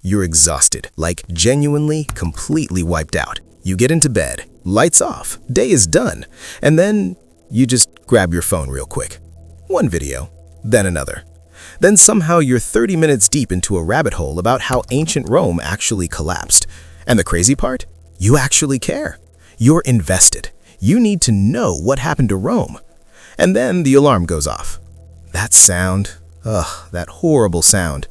You're exhausted, like genuinely, completely wiped out. You get into bed, lights off, day is done, and then you just grab your phone real quick. One video, then another. Then somehow you're 30 minutes deep into a rabbit hole about how ancient Rome actually collapsed. And the crazy part? You actually care. You're invested. You need to know what happened to Rome. And then the alarm goes off. That sound, that horrible sound.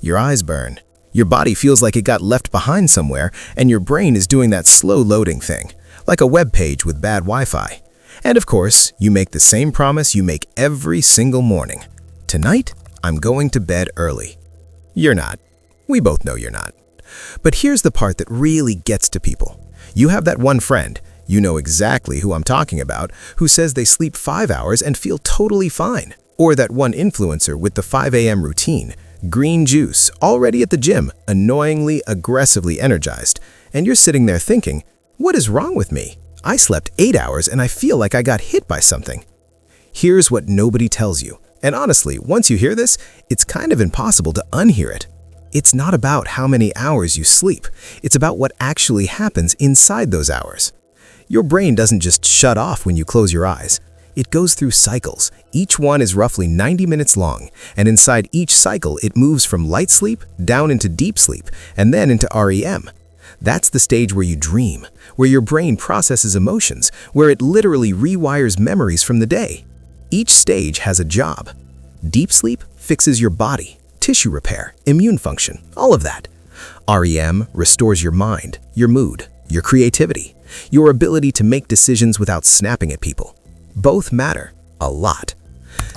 Your eyes burn. Your body feels like it got left behind somewhere, and your brain is doing that slow loading thing, like a web page with bad Wi-Fi. And of course, you make the same promise you make every single morning. Tonight, I'm going to bed early. You're not. We both know you're not. But here's the part that really gets to people. You have that one friend, you know exactly who I'm talking about, who says they sleep 5 hours and feel totally fine. Or that one influencer with the 5 a.m. routine, green juice, already at the gym, annoyingly, aggressively energized. And you're sitting there thinking, what is wrong with me? I slept 8 hours and I feel like I got hit by something. Here's what nobody tells you. And honestly, once you hear this, it's kind of impossible to unhear it. It's not about how many hours you sleep. It's about what actually happens inside those hours. Your brain doesn't just shut off when you close your eyes. It goes through cycles. Each one is roughly 90 minutes long, and inside each cycle it moves from light sleep down into deep sleep, and then into REM. That's the stage where you dream, where your brain processes emotions, where it literally rewires memories from the day. Each stage has a job. Deep sleep fixes your body, tissue repair, immune function, all of that. REM restores your mind, your mood, your creativity, your ability to make decisions without snapping at people. Both matter a lot.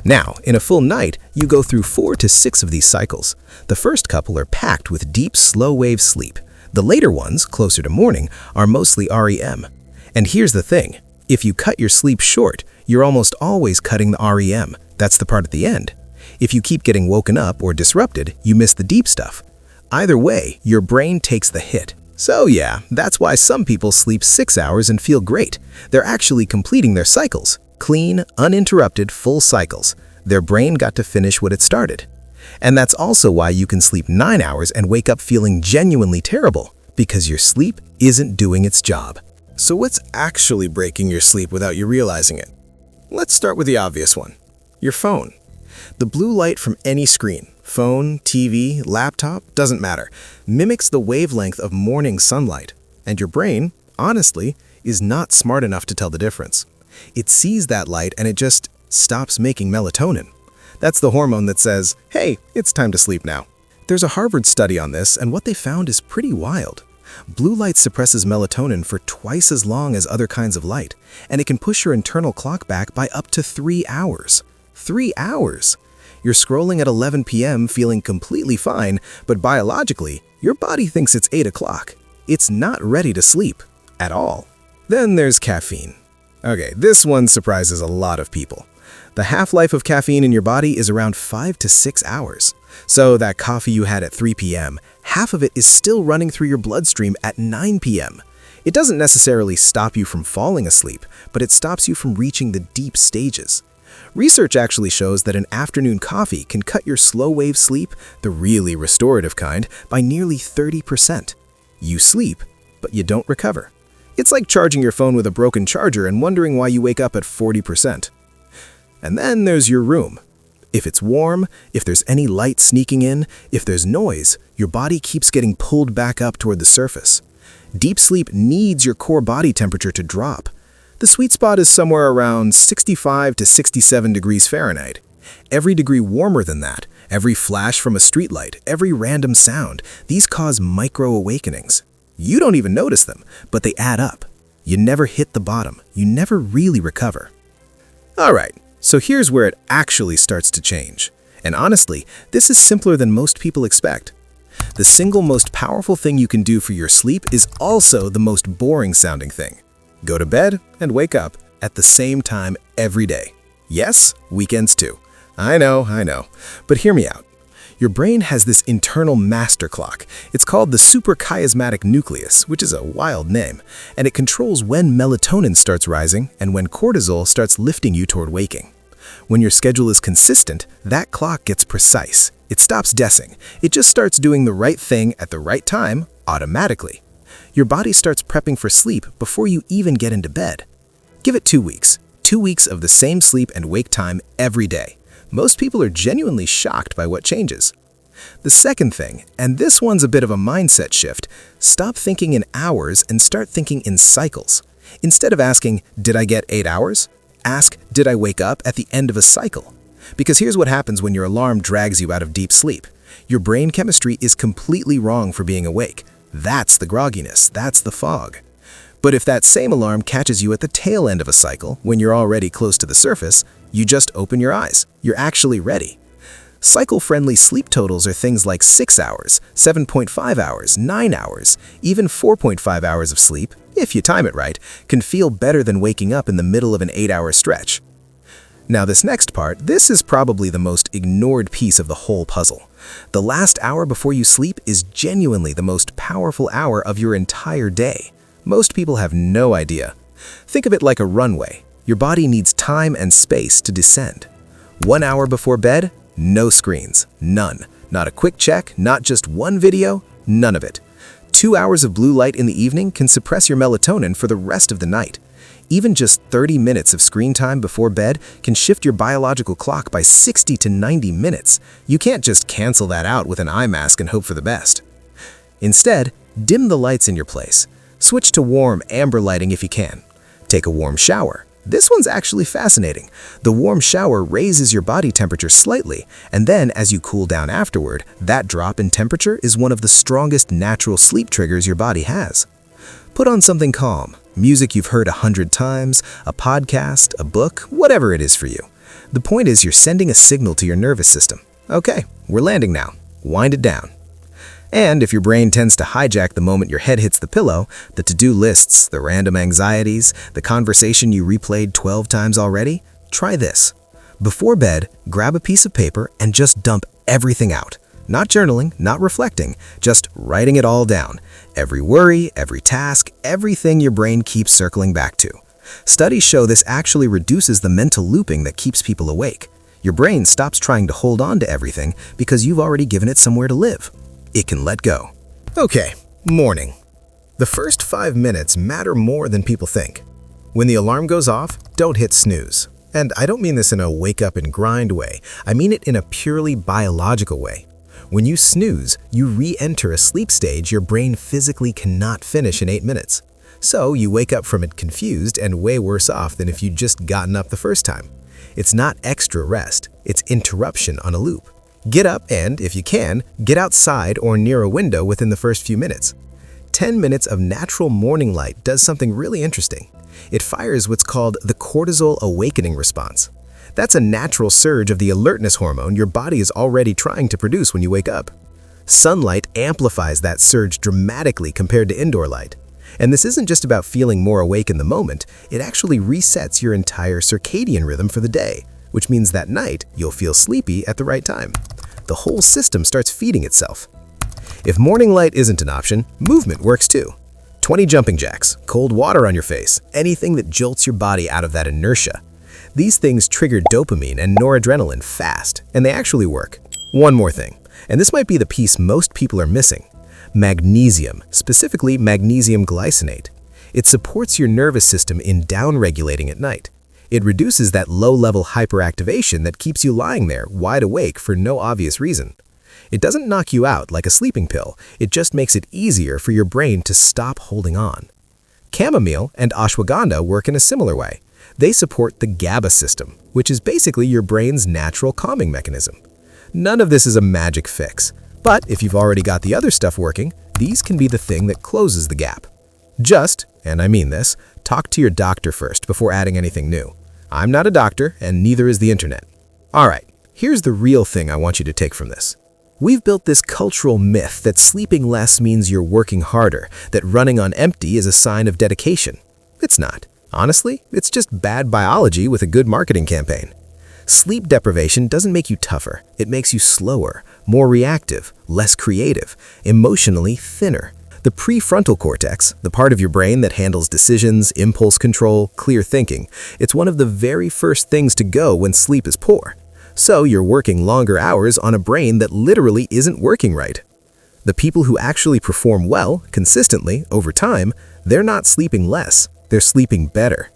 Now, in a full night, you go through 4 to 6 of these cycles. The first couple are packed with deep, slow-wave sleep. The later ones, closer to morning, are mostly REM. And here's the thing. If you cut your sleep short, you're almost always cutting the REM. That's the part at the end. If you keep getting woken up or disrupted, you miss the deep stuff. Either way, your brain takes the hit. So yeah, that's why some people sleep 6 hours and feel great. They're actually completing their cycles. Clean, uninterrupted, full cycles. Their brain got to finish what it started. And that's also why you can sleep 9 hours and wake up feeling genuinely terrible, because your sleep isn't doing its job. So what's actually breaking your sleep without you realizing it? Let's start with the obvious one. Your phone. The blue light from any screen, phone, TV, laptop, doesn't matter, mimics the wavelength of morning sunlight. And your brain, honestly, is not smart enough to tell the difference. It sees that light and it just stops making melatonin. That's the hormone that says, hey, it's time to sleep now. There's a Harvard study on this, and what they found is pretty wild. Blue light suppresses melatonin for twice as long as other kinds of light, and it can push your internal clock back by up to 3 hours. 3 hours! You're scrolling at 11 p.m. feeling completely fine, but biologically, your body thinks it's 8 o'clock. It's not ready to sleep at all. Then there's caffeine. Okay, this one surprises a lot of people. The half-life of caffeine in your body is around 5 to 6 hours. So that coffee you had at 3 p.m., half of it is still running through your bloodstream at 9 p.m. It doesn't necessarily stop you from falling asleep, but it stops you from reaching the deep stages. Research actually shows that an afternoon coffee can cut your slow-wave sleep, the really restorative kind, by nearly 30%. You sleep, but you don't recover. It's like charging your phone with a broken charger and wondering why you wake up at 40%. And then there's your room. If it's warm, if there's any light sneaking in, if there's noise, your body keeps getting pulled back up toward the surface. Deep sleep needs your core body temperature to drop. The sweet spot is somewhere around 65 to 67 degrees Fahrenheit. Every degree warmer than that, every flash from a streetlight, every random sound, these cause micro-awakenings. You don't even notice them, but they add up. You never hit the bottom. You never really recover. All right, so here's where it actually starts to change. And honestly, this is simpler than most people expect. The single most powerful thing you can do for your sleep is also the most boring sounding thing. Go to bed and wake up at the same time every day. Yes, weekends too. I know. But hear me out. Your brain has this internal master clock. It's called the suprachiasmatic nucleus, which is a wild name, and it controls when melatonin starts rising and when cortisol starts lifting you toward waking. When your schedule is consistent, that clock gets precise. It stops guessing. It just starts doing the right thing at the right time automatically. Your body starts prepping for sleep before you even get into bed. Give it 2 weeks. 2 weeks of the same sleep and wake time every day. Most people are genuinely shocked by what changes. The second thing, and this one's a bit of a mindset shift, stop thinking in hours and start thinking in cycles. Instead of asking, did I get 8 hours? Ask, did I wake up at the end of a cycle? Because here's what happens when your alarm drags you out of deep sleep. Your brain chemistry is completely wrong for being awake. That's the grogginess, that's the fog. But if that same alarm catches you at the tail end of a cycle, when you're already close to the surface, you just open your eyes. You're actually ready. Cycle-friendly sleep totals are things like 6 hours, 7.5 hours, 9 hours, even 4.5 hours of sleep, if you time it right, can feel better than waking up in the middle of an 8-hour stretch. Now this next part, this is probably the most ignored piece of the whole puzzle. The last hour before you sleep is genuinely the most powerful hour of your entire day. Most people have no idea. Think of it like a runway. Your body needs time and space to descend. 1 hour before bed, no screens, none. Not a quick check, not just one video, none of it. 2 hours of blue light in the evening can suppress your melatonin for the rest of the night. Even just 30 minutes of screen time before bed can shift your biological clock by 60 to 90 minutes. You can't just cancel that out with an eye mask and hope for the best. Instead, dim the lights in your place. Switch to warm amber lighting if you can. Take a warm shower. This one's actually fascinating. The warm shower raises your body temperature slightly, and then as you cool down afterward, that drop in temperature is one of the strongest natural sleep triggers your body has. Put on something calm, music you've heard 100 times, a podcast, a book, whatever it is for you. The point is you're sending a signal to your nervous system. Okay, we're landing now. Wind it down. And if your brain tends to hijack the moment your head hits the pillow, the to-do lists, the random anxieties, the conversation you replayed 12 times already, try this. Before bed, grab a piece of paper and just dump everything out. Not journaling, not reflecting, just writing it all down. Every worry, every task, everything your brain keeps circling back to. Studies show this actually reduces the mental looping that keeps people awake. Your brain stops trying to hold on to everything because you've already given it somewhere to live. It can let go. Okay, morning. The first 5 minutes matter more than people think. When the alarm goes off, don't hit snooze. And I don't mean this in a wake up and grind way. I mean it in a purely biological way. When you snooze, you re-enter a sleep stage your brain physically cannot finish in 8 minutes. So you wake up from it confused and way worse off than if you'd just gotten up the first time. It's not extra rest, it's interruption on a loop. Get up and, if you can, get outside or near a window within the first few minutes. 10 minutes of natural morning light does something really interesting. It fires what's called the cortisol awakening response. That's a natural surge of the alertness hormone your body is already trying to produce when you wake up. Sunlight amplifies that surge dramatically compared to indoor light. And this isn't just about feeling more awake in the moment, it actually resets your entire circadian rhythm for the day, which means that night you'll feel sleepy at the right time. The whole system starts feeding itself. If morning light isn't an option, movement works too. 20 jumping jacks, cold water on your face, anything that jolts your body out of that inertia. These things trigger dopamine and noradrenaline fast, and they actually work. One more thing, and this might be the piece most people are missing. Magnesium, specifically magnesium glycinate. It supports your nervous system in downregulating at night. It reduces that low-level hyperactivation that keeps you lying there, wide awake for no obvious reason. It doesn't knock you out like a sleeping pill, it just makes it easier for your brain to stop holding on. Chamomile and ashwagandha work in a similar way. They support the GABA system, which is basically your brain's natural calming mechanism. None of this is a magic fix, but if you've already got the other stuff working, these can be the thing that closes the gap. Just, and I mean this, talk to your doctor first before adding anything new. I'm not a doctor, and neither is the internet. Alright, here's the real thing I want you to take from this. We've built this cultural myth that sleeping less means you're working harder, that running on empty is a sign of dedication. It's not. Honestly, it's just bad biology with a good marketing campaign. Sleep deprivation doesn't make you tougher. It makes you slower, more reactive, less creative, emotionally thinner. The prefrontal cortex, the part of your brain that handles decisions, impulse control, clear thinking, it's one of the very first things to go when sleep is poor. So you're working longer hours on a brain that literally isn't working right. The people who actually perform well, consistently, over time, they're not sleeping less, they're sleeping better.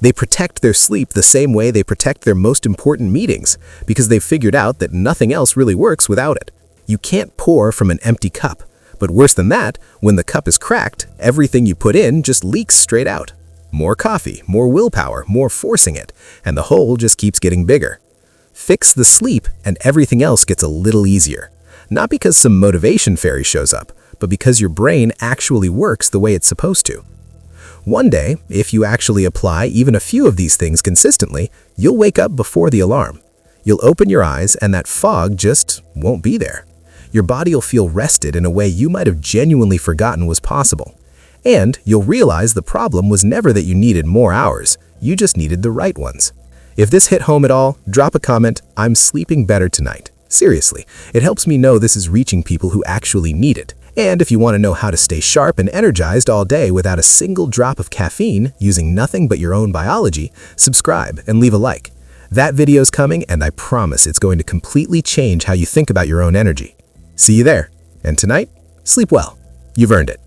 They protect their sleep the same way they protect their most important meetings, because they've figured out that nothing else really works without it. You can't pour from an empty cup, but worse than that, when the cup is cracked, everything you put in just leaks straight out. More coffee, more willpower, more forcing it, and the hole just keeps getting bigger. Fix the sleep and everything else gets a little easier. Not because some motivation fairy shows up, but because your brain actually works the way it's supposed to. One day, if you actually apply even a few of these things consistently, you'll wake up before the alarm. You'll open your eyes and that fog just won't be there. Your body will feel rested in a way you might have genuinely forgotten was possible. And you'll realize the problem was never that you needed more hours, you just needed the right ones. If this hit home at all, drop a comment, "I'm sleeping better tonight." Seriously, it helps me know this is reaching people who actually need it. And if you want to know how to stay sharp and energized all day without a single drop of caffeine, using nothing but your own biology, subscribe and leave a like. That video's coming, and I promise it's going to completely change how you think about your own energy. See you there. And tonight, sleep well. You've earned it.